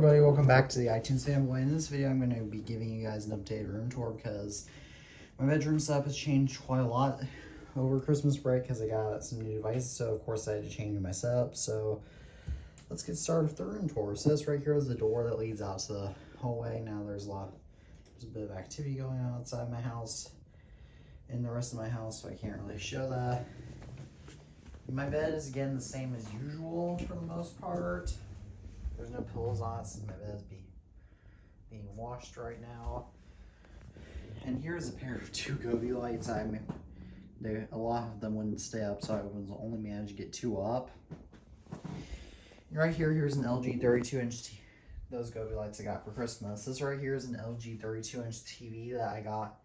Everybody, welcome back to the iTunes family. In this video, I'm going to be giving you guys an updated room tour because my bedroom setup has changed quite a lot over Christmas break because I got some new devices. So, of course, I had to change my setup. So, let's get started with the room tour. So, this right here is the door that leads out to the hallway. Now, there's a bit of activity going on outside my house and the rest of my house, so I can't really show that. My bed is again the same as usual for the most part. There's no pillows on it since my bed's being washed right now. And here's a pair of two Gobi lights. A lot of them wouldn't stay up, so I was only managed to get two up. And right here's an LG 32-inch those Gobi lights I got for Christmas. This right here is an LG 32-inch TV that I got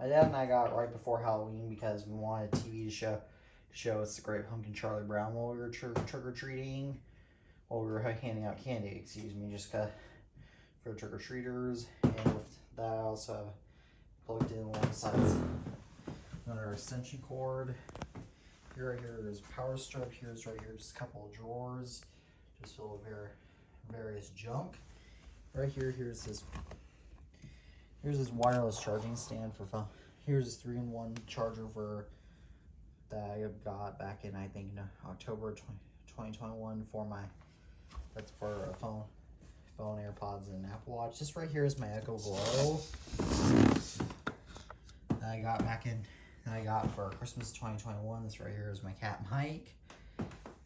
my dad and I got right before Halloween because we wanted TV to show us the Great Pumpkin Charlie Brown while we were trick-or-treating. While we were handing out candy, just for trick-or-treaters. And with that, I also plugged in alongside another extension cord. Right here is power strip. Here's right here just a couple of drawers, just full of various junk. Right here's this wireless charging stand for phone. Here's this 3-in-1 charger that I got back in, I think, October 2021 that's for a phone, AirPods, and Apple Watch. This right here is my Echo Glow that I got for Christmas 2021. This right here is my cat Mike,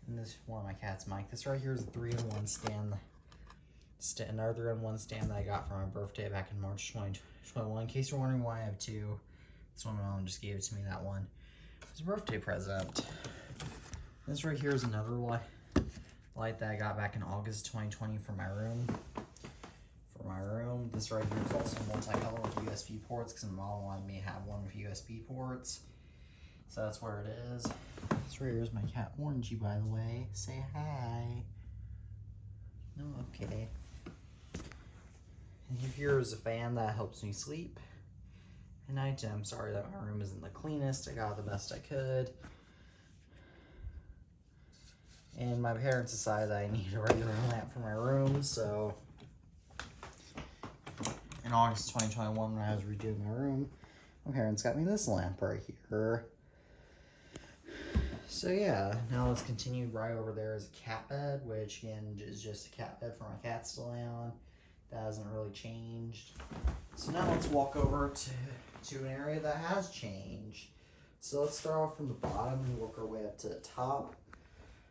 and this one of my cat's Mike. This right here is a 3-in-1 stand. Another 3-in-1 stand that I got for my birthday back in March 2021. In case you're wondering why I have two, this one my mom just gave it to me. That one was a birthday present. This right here is another light that I got back in August 2020 for my room. This right here is also multicolor with USB ports because my mom wanted me to have one with USB ports. So that's where it is. This right here is my cat Orangey, by the way. Say hi. No, okay. And here is a fan that helps me sleep at night. I'm sorry that my room isn't the cleanest. I got the best I could. And my parents decided that I needed a regular lamp for my room, so in August 2021 when I was redoing my room, my parents got me this lamp right here. So yeah, now let's continue. Right over there is a cat bed, which again is just a cat bed for my cats to lay on. That hasn't really changed. So now let's walk over to an area that has changed. So let's start off from the bottom and work our way up to the top.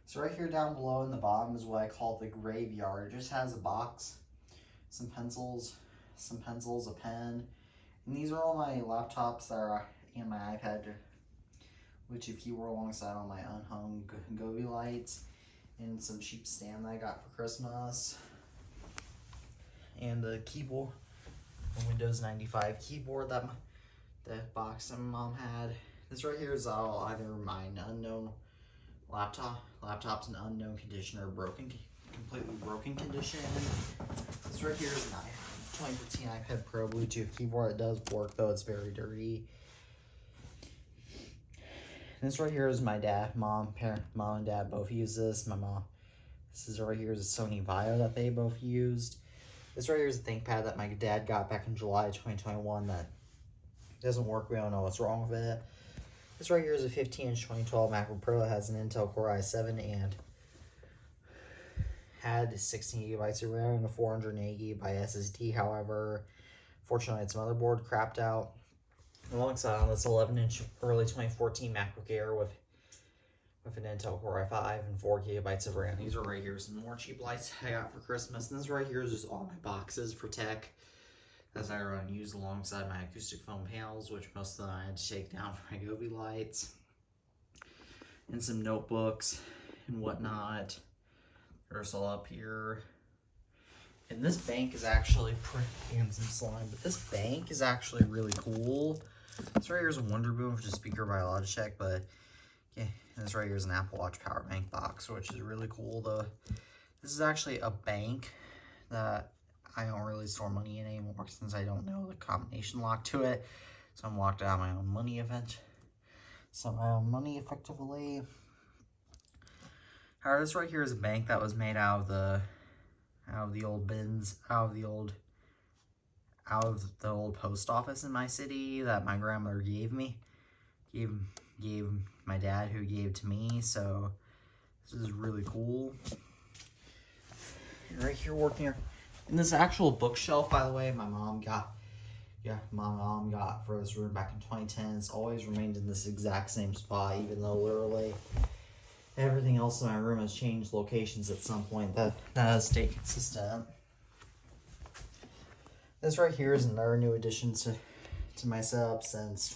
So right here down below in the bottom is what I call the graveyard. It just has a box, some pencils, a pen, and these are all my laptops that are and my iPad, which if you were alongside all my unhung Gobi lights, and some cheap stand that I got for Christmas, and the keyboard, the Windows 95 keyboard that box that my mom had. This right here is all either my unknown laptop's an unknown condition or completely broken condition. This right here is an 2015 iPad Pro Bluetooth keyboard. It does work, though it's very dirty. This right here is my mom and dad both use this. This is right here is a Sony Vaio that they both used. This right here is a ThinkPad that my dad got back in July 2021 that doesn't work. We don't know what's wrong with it. This right here is a 15-inch 2012 MacBook Pro that has an Intel Core i7 and had 16 gigabytes of RAM and a 408 GB SSD. However, fortunately, its motherboard crapped out. Alongside on this 11-inch early 2014 MacBook Air with an Intel Core i5 and 4 gigabytes of RAM. These are right here some more cheap lights I got for Christmas. And this right here is just all my boxes for tech that I run and use alongside my acoustic foam panels, which most of them I had to take down for my Gobi lights. And some notebooks and whatnot. There's all up here. And this bank is actually and some slime, but this bank is actually really cool. This right here is a Wonder Boom, which is a speaker by Logitech, but yeah, and this right here is an Apple Watch power bank box, which is really cool. This is actually a bank that I don't really store money in anymore since I don't know the combination lock to it. So I'm locked out of my own money effectively. Alright, this right here is a bank that was made out of the old bins, out of the old post office in my city that my grandmother gave me. Gave my dad, who gave to me, so this is really cool. Right here working here. And this actual bookshelf, by the way, my mom got for this room back in 2010. It's always remained in this exact same spot, even though literally everything else in my room has changed locations at some point. That has stayed consistent. This right here is another new addition to my setup since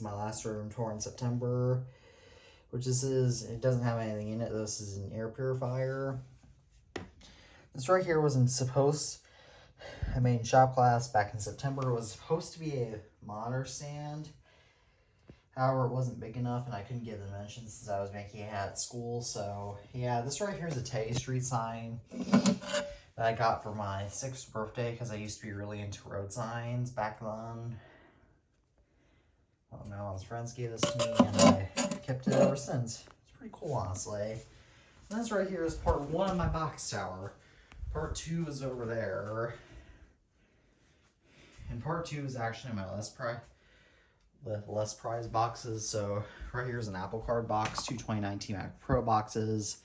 my last room tour in September. Which this is, it doesn't have anything in it. This is an air purifier. This right here wasn't supposed, I made in shop class back in September. It was supposed to be a monitor stand. However, it wasn't big enough and I couldn't get the dimensions since I was making it at school. So yeah, this right here is a Tay Street sign that I got for my 6th birthday because I used to be really into road signs back then. Well, my mom's friends gave this to me and I kept it ever since. It's pretty cool, honestly. And this right here is part 1 of my box tower. Part 2 is over there. And part 2 is actually my less prized boxes. So right here is an Apple Card box, 2 2019 Mac Pro boxes,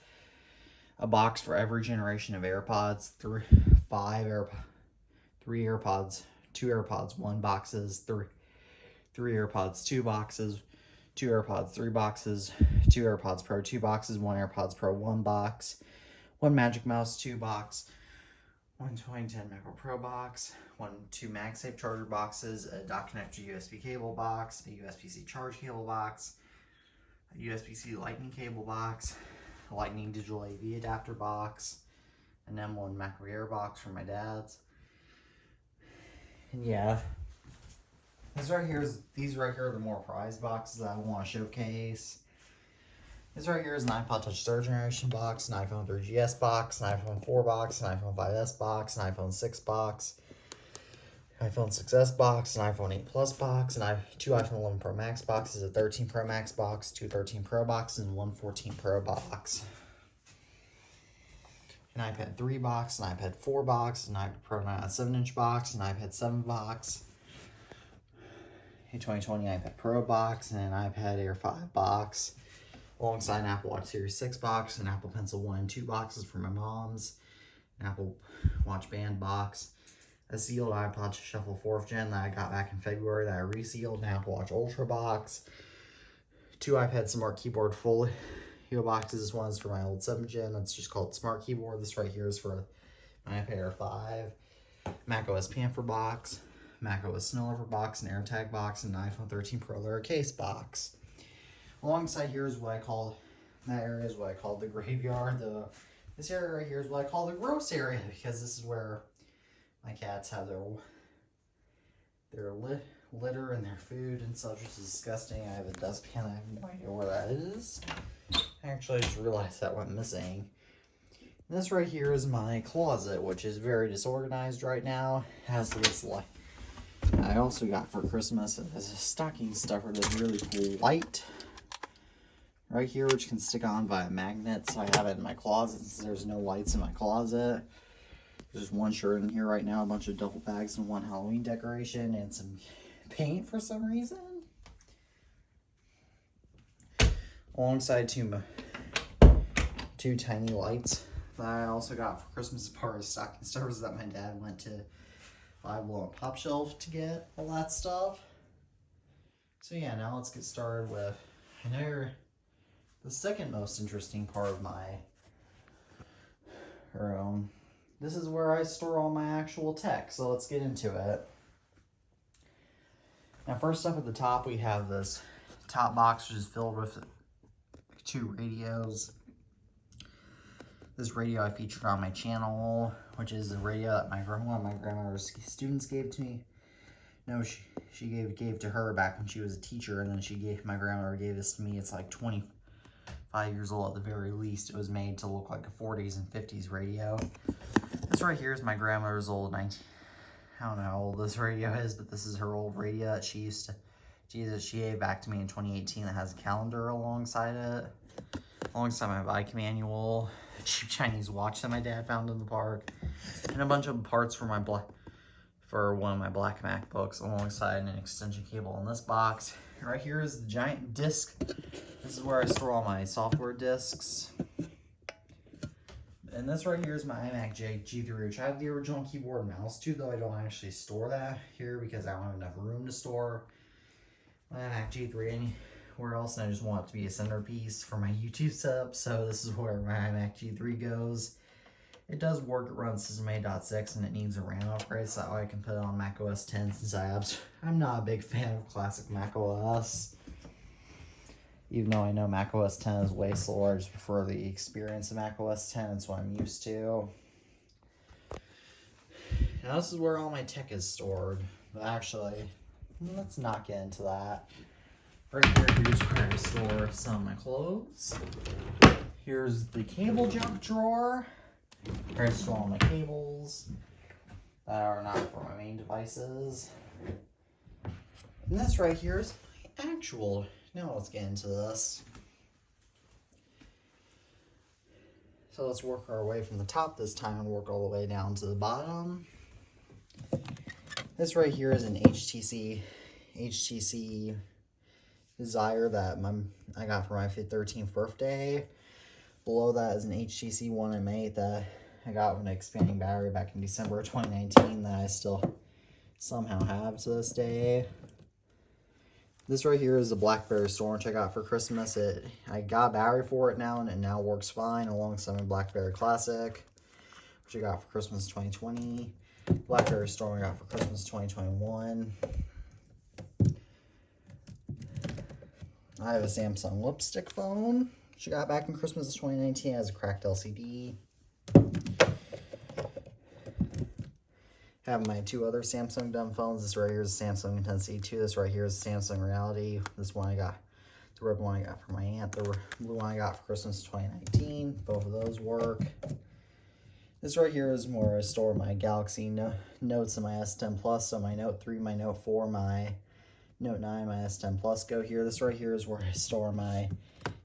a box for every generation of AirPods, 3 AirPods, 2 AirPods 1 boxes, 3 AirPods 2 boxes, 2 AirPods 3 boxes, 2 AirPods Pro 2 boxes, 1 AirPods Pro 1 box, 1 Magic Mouse 2 box, 1 2010 Mac Pro box, 2 MagSafe charger boxes, a dock connector USB cable box, a USB-C charge cable box, a USB-C lightning cable box, a lightning digital AV adapter box, an M1 Macro Air box from my dad's. And yeah, these right here are the more prized boxes that I want to showcase. This right here is an iPod Touch 3rd generation box, an iPhone 3GS box, an iPhone 4 box, an iPhone 5S box, an iPhone 6 box, an iPhone 6S box, an iPhone 8 Plus box, 2 iPhone 11 Pro Max boxes, a 13 Pro Max box, 2 13 Pro boxes, and 1 14 Pro box. An iPad 3 box, an iPad 4 box, an iPad Pro 7-inch box, an iPad 7 box, a 2020 iPad Pro box, and an iPad Air 5 box, alongside an Apple Watch Series 6 box, an Apple Pencil 1 and 2 boxes for my mom's, an Apple Watch Band box, a sealed iPod Shuffle 4th Gen that I got back in February that I resealed, an Apple Watch Ultra box, 2 iPad Smart Keyboard Folio boxes. This one is for my old 7th Gen. That's just called Smart Keyboard. This right here is for my iPad Air 5, macOS Panther box, macOS Snow Leopard box, an AirTag box, and an iPhone 13 Pro Layer case box. Alongside here is what I call, that area is what I call the graveyard. This area right here is what I call the gross area, because this is where my cats have their litter and their food and such, which is disgusting. I have a dustpan. I have no idea where that is. Actually, I just realized that went missing. This right here is my closet, which is very disorganized right now. It has this light. I also got for Christmas as a stocking stuffer this really cool light right here, which can stick on via magnets. So I have it in my closet since there's no lights in my closet. There's one shirt in here right now, a bunch of duffel bags, and 1 Halloween decoration, and some paint for some reason. Alongside two tiny lights that I also got for Christmas as part of stocking stuffers that my dad went to Five Below and Top Shelf to get all that stuff. So yeah, now let's get started with the second most interesting part of my room. This is where I store all my actual tech, so let's get into it. Now, first up at the top, we have this top box, which is filled with 2 radios. This radio I featured on my channel, which is a radio that one of my grandmother's students gave to me. No, she gave to her back when she was a teacher, and then my grandmother gave this to me. It's like 25 years old at the very least. It was made to look like a 40s and 50s radio. This right here is my grandmother's old I don't know how old this radio is, but this is her old radio that she gave back to me in 2018 that has a calendar alongside it. alongside my bike manual, a cheap Chinese watch that my dad found in the park, and a bunch of parts for one of my black MacBooks, alongside an extension cable in this box. Right here is the giant disc. This is where I store all my software discs. And this right here is my iMac G3, which I have the original keyboard and mouse to, though I don't actually store that here because I don't have enough room to store my iMac G3 anywhere else, and I just want it to be a centerpiece for my YouTube setup, so this is where my iMac G3 goes. It does work, it runs System 8.6, and it needs a RAM upgrade, so that way I can put it on Mac OS 10, since I'm not a big fan of classic Mac OS. Even though I know Mac OS 10 is way slower, I just prefer the experience of Mac OS 10. It's what I'm used to. Now this is where all my tech is stored. But actually, let's not get into that. Right here's where I store some of my clothes. Here's the cable jump drawer, where I store all my cables that are not for my main devices. And this right here is my actual... Now let's get into this. So let's work our way from the top this time and work all the way down to the bottom. This right here is an HTC Desire that I got for my 13th birthday. Below that is an HTC One M8 that I got with an expanding battery back in December of 2019 that I still somehow have to this day. This right here is the BlackBerry Storm, which I got for Christmas. I got a battery for it now, and it now works fine, alongside my BlackBerry Classic, which I got for Christmas 2020. BlackBerry Storm I got for Christmas 2021. I have a Samsung lipstick phone, which I got back in Christmas of 2019. It has a cracked LCD. I have my two other Samsung dumb phones. This right here is a Samsung Intensity 2. This right here is a Samsung Reality. This one I got, the red one I got for my aunt. The blue one I got for Christmas 2019. Both of those work. This right here is where I store my Galaxy Notes and my S10 Plus. So my Note 3, my Note 4, my Note 9, my S10 Plus go here. This right here is where I store my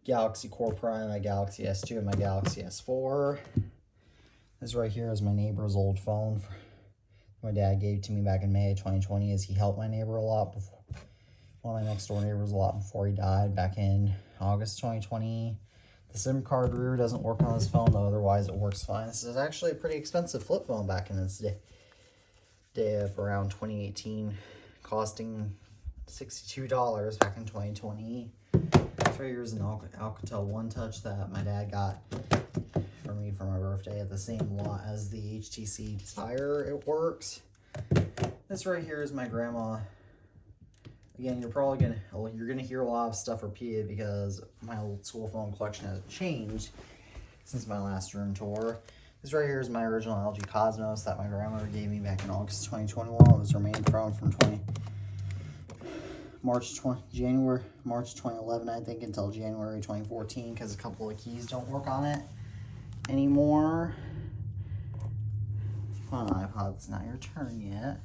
Galaxy Core Prime, my Galaxy S2, and my Galaxy S4. This right here is my neighbor's old phone my dad gave to me back in May of 2020, as he helped my neighbor a lot before, one of my next door neighbors a lot before he died back in August 2020. The SIM card reader doesn't work on this phone, though otherwise it works fine. This is actually a pretty expensive flip phone back in its day of around 2018, costing $62 back in 2020. This right here is an Alcatel One Touch that my dad got for me for my birthday at the same lot as the HTC Desire. It works. This right here is my grandma. Again, you're gonna hear a lot of stuff repeated because my old school phone collection has changed since my last room tour. This right here is my original LG Cosmos that my grandmother gave me back in August 2021. It was her main phone from March 2011, I think, until January 2014, because a couple of keys don't work on it anymore. Come on, iPod, it's not your turn yet.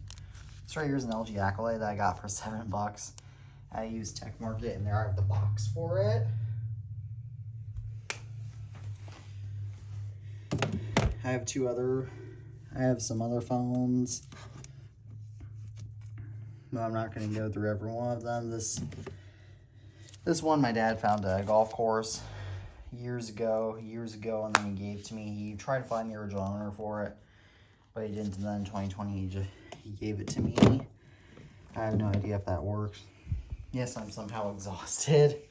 This right here is an LG Accolade that I got for $7. I used Tech Market, and there I have the box for it. I have some other phones, but I'm not going to go through every one of them. This one my dad found at a golf course years ago, and then he gave to me. He tried to find the original owner for it, but he didn't. And then in 2020, he gave it to me. I have no idea if that works. Yes, I'm somehow exhausted.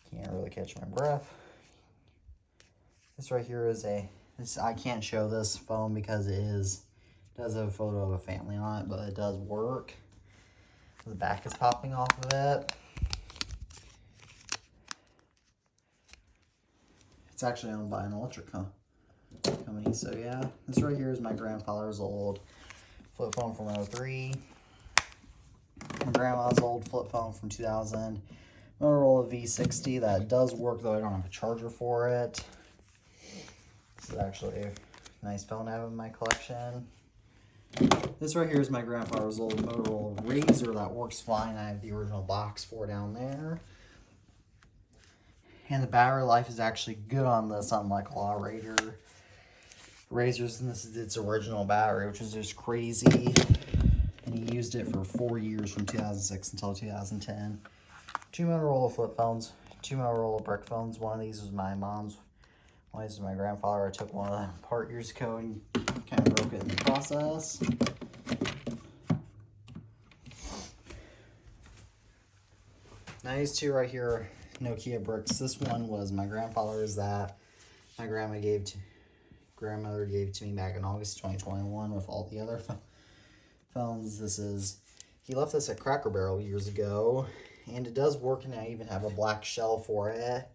Can't really catch my breath. This right here is I can't show this phone because it does have a photo of a family on it, but it does work. The back is popping off of it. It's actually owned by an electric company, so yeah. This right here is my grandfather's old flip phone from 03. My grandma's old flip phone from 2000. Motorola V60 that does work, though I don't have a charger for it. This is actually a nice phone to have in my collection. This right here is my grandfather's old Motorola Razr that works fine. I have the original box for down there. And the battery life is actually good on this, unlike a lot of razors. And this is its original battery, which is just crazy. And he used it for 4 years from 2006 until 2010. 2 Motorola flip phones, 2 Motorola brick phones. One of these was my mom's. One of these was my grandfather. I took one of them apart years ago and kind of broke it in the process. Now these two right here are Nokia bricks. This one was my grandfather's that my grandmother gave to me back in August 2021 with all the other phones. He left this at Cracker Barrel years ago, and it does work, and I even have a black shell for it.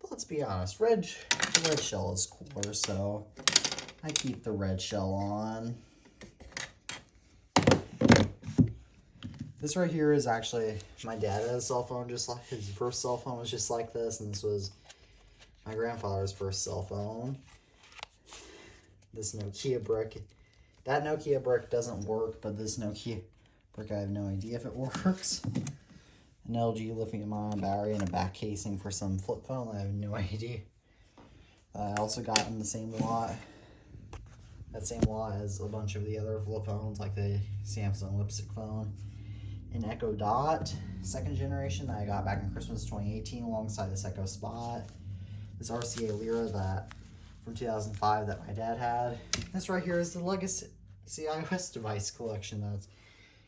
But let's be honest, the red shell is cooler, so I keep the red shell on. This right here is actually my dad's cell phone, just like his first cell phone was just like this, and this was my grandfather's first cell phone. This Nokia brick, that Nokia brick doesn't work, but this Nokia brick, I have no idea if it works. An LG lithium-ion battery and a back casing for some flip phone, I have no idea. I also got in the same lot, as a bunch of the other flip phones, like the Samsung lipstick phone. An Echo Dot, 2nd generation, that I got back in Christmas 2018 alongside this Echo Spot. This RCA Lyra that from 2005 that my dad had. This right here is the legacy iOS device collection that's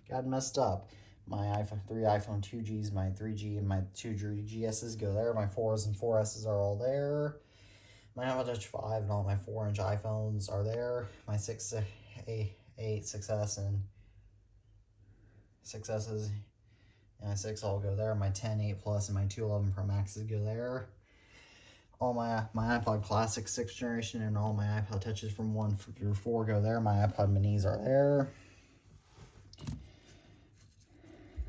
got messed up. My 3 iPhone 2Gs, my 3G, and my 2 GSs go there. My 4s and 4Ss are all there. My Apple Touch 5 and all my 4-inch iPhones are there. My 6S and 6Ss and my 6 all go there. My 10, 8 Plus, and my 211 Pro Maxes go there. All my iPod Classic 6th generation and all my iPod Touches from 1 through 4 go there. My iPod Minis are there.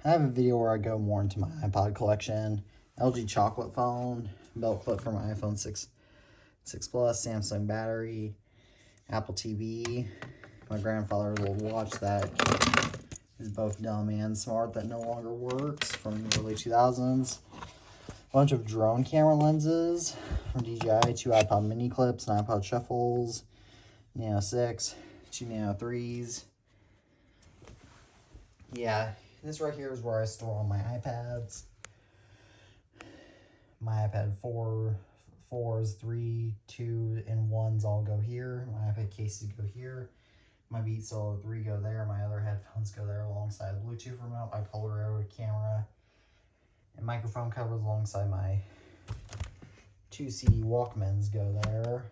I have a video where I go more into my iPod collection. LG chocolate phone, belt clip for my iPhone 6 Plus, Samsung battery, Apple TV, my grandfather's old watch that is both dumb and smart that no longer works from the early 2000s. A bunch of drone camera lenses from DJI, 2 iPod mini clips, and iPod shuffles, Nano 6, 2 Nano 3s. Yeah, this right here is where I store all my iPads. My iPad 4s, 3, 2, and 1s all go here. My iPad cases go here. My Beats Solo 3 go there. My other headphones go there alongside the Bluetooth remote, my Polaroid camera, and microphone covers alongside my 2 CD Walkmans go there.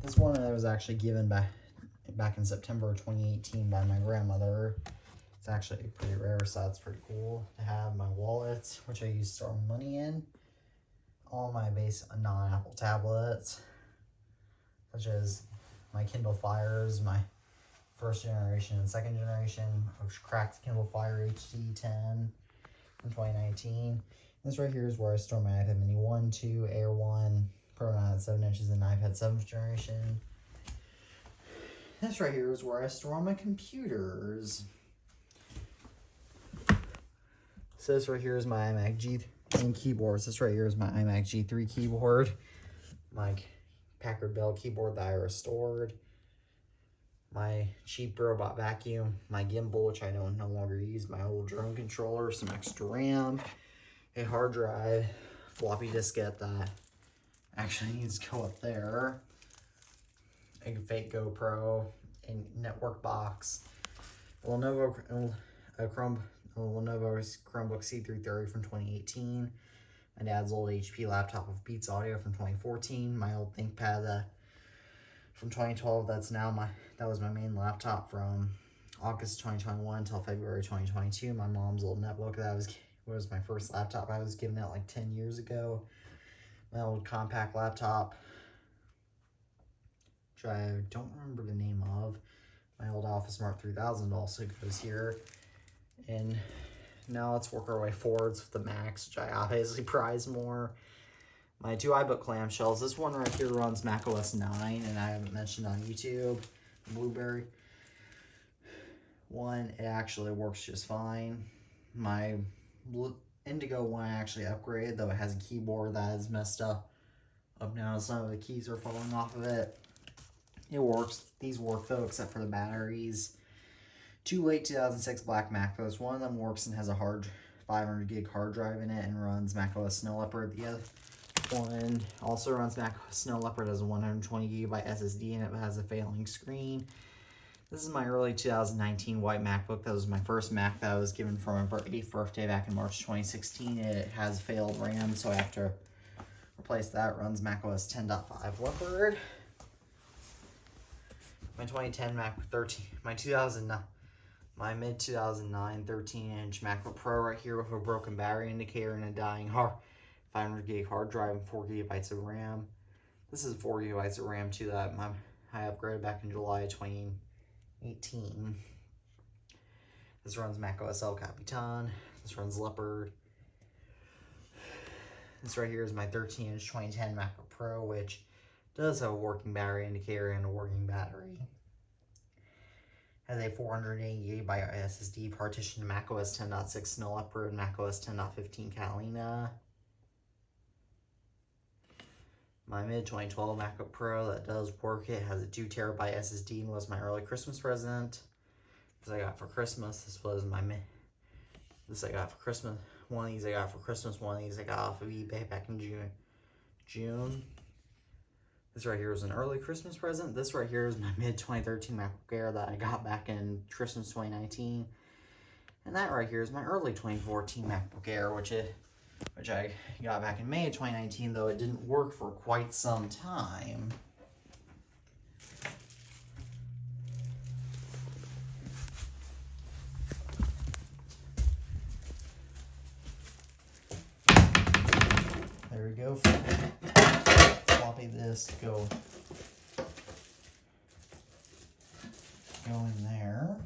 This one I was actually given back in September 2018 by my grandmother. It's actually pretty rare, so that's pretty cool to have. My wallet, which I use to store money in. All my base non-Apple tablets, such as my Kindle Fires, my 1st generation and 2nd generation, which cracked Kindle Fire HD10 from 2019. This right here is where I store my iPad Mini 1, 2, Air 1, Pro 9 at 7 inches, and iPad 7th generation. This right here is where I store all my computers. So this right here is my iMac G3 and keyboards. This right here is my iMac G3 keyboard, my Packard Bell keyboard that I restored, my cheap robot vacuum, my gimbal, which I no longer use, my old drone controller, some extra RAM, a hard drive, floppy diskette that actually needs to go up there, a fake GoPro, a network box, a Lenovo Chromebook C330 from 2018, my dad's old HP laptop with Beats Audio from 2014, my old ThinkPad from 2012. That was my main laptop from August 2021 until February 2022. My mom's old netbook that was my first laptop. I was given it like 10 years ago. My old compact laptop, which I don't remember the name of. My old Office Smart 3000 also goes here. And now let's work our way forwards with the Macs, which I obviously prize more. My 2 iBook clamshells. This one right here runs macOS 9, and I haven't mentioned on YouTube. Blueberry one, it actually works just fine. My Indigo one I actually upgraded, though it has a keyboard that is messed up now. Some of the keys are falling off of it. It works. These work though, except for the batteries. 2 late 2006 black MacBooks. One of them works and has a 500 gig hard drive in it and runs macOS Snow Leopard. The other one also runs macOS Snow Leopard, has a 120 gigabyte SSD in it, but has a failing screen. This is my early 2019 white MacBook. That was my first Mac that I was given for my 8th birthday back in March 2016. It has failed RAM, so I have to replace that. It runs macOS 10.5 Leopard. My 2010 MacBook 13, my mid 2009 13-inch MacBook Pro right here with a broken battery indicator and a dying 500 gig hard drive and 4 gigabytes of RAM. This is 4 gigabytes of RAM too that I upgraded back in July 2018. This runs macOS El Capitan. This runs Leopard. This right here is my 13-inch 2010 MacBook Pro, which does have a working battery indicator and a working battery. Has a 480 gigabyte SSD partitioned to macOS 10.6 Snow Leopard and macOS 10.15 Catalina. My mid-2012 MacBook Pro that does work. It has a 2 terabyte SSD and was my early Christmas present. This I got for Christmas. This I got for Christmas. One of these I got for Christmas. One of these I got off of eBay back in June. This right here is an early Christmas present. This right here is my mid-2013 MacBook Air that I got back in Christmas 2019. And that right here is my early 2014 MacBook Air, which I got back in May of 2019, though it didn't work for quite some time. There we go. Floppy disk go in there.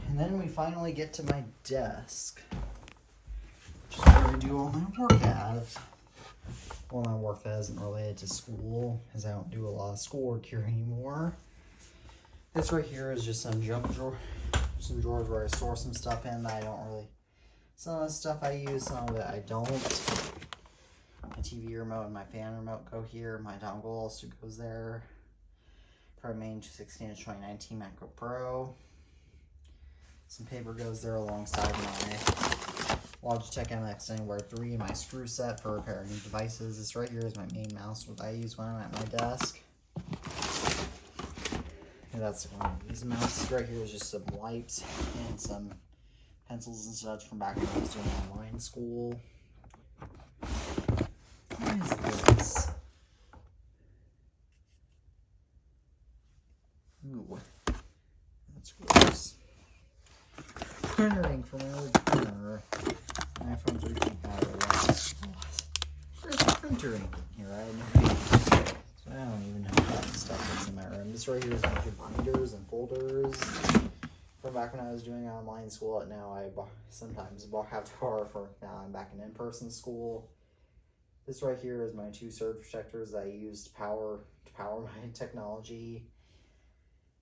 And then we finally get to my desk, which is where I do all my work at. Well, my work that isn't related to school, as I don't do a lot of schoolwork here anymore. This right here is just some drawers where I store some stuff in that I don't really. Some of the stuff I use, some of it I don't. My TV remote and my fan remote go here. My dongle also goes there. For my main 16-inch 2019 MacBook Pro. Some paper goes there alongside my Logitech MX Anywhere 3, my screw set for repairing devices. This right here is my main mouse, what I use when I'm at my desk. And that's one of these mouses. Right here is just some wipes and some pencils and such from back when I was doing online school. What is this? Ooh, that's gross. Printer ink from my old printer. iPhone 13 battery. There's printer ink in here. I had no idea. So I don't even know what stuff is in my room. This right here is a bunch of binders and folders. From back when I was doing online school, now I sometimes have to borrow for now I'm back in in-person school. This right here is my 2 surge protectors that I use to power my technology.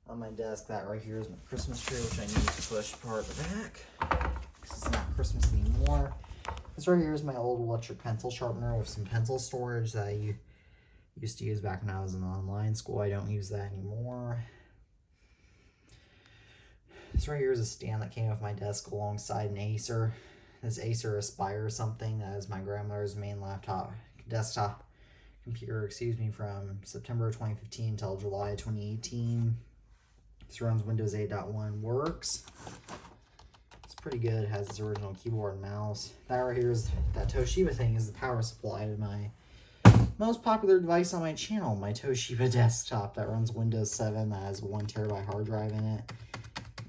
On my desk, that right here is my Christmas tree, which I need to push apart the back because it's not Christmas anymore. This right here is my old electric pencil sharpener with some pencil storage that I used to use back when I was in online school. I don't use that anymore. This right here is a stand that came with my desk alongside an Acer. This Acer Aspire something that is my grandmother's main desktop computer, from September 2015 until July 2018. This runs Windows 8.1, works. It's pretty good. It has its original keyboard and mouse. That right here is that Toshiba thing is the power supply to my most popular device on my channel, my Toshiba desktop that runs Windows 7 that has a 1 terabyte hard drive in it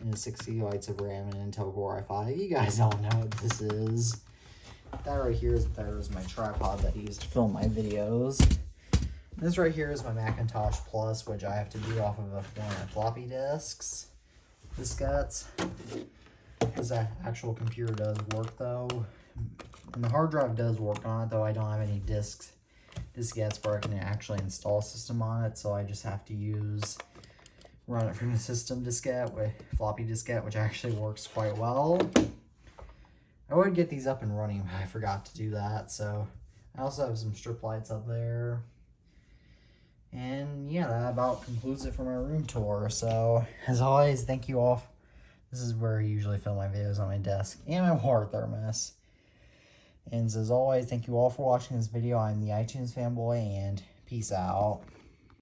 and 6 gigabytes of RAM and an Intel Core i5. You guys all know what this is. That right here is my tripod that I use to film my videos. This right here is my Macintosh Plus, which I have to do off of one of my floppy disks. This actual computer does work though, and the hard drive does work on it, though I don't have any disks diskettes where I can actually install a system on it, so I just have to run it from the system diskette with floppy diskette, which actually works quite well. I would get these up and running, but I forgot to do that. So I also have some strip lights up there. And yeah, that about concludes it for my room tour. So as always, thank you all. This is where I usually film my videos, on my desk and my water thermos. And as always, thank you all for watching this video. I'm the iTunes Fanboy, and peace out.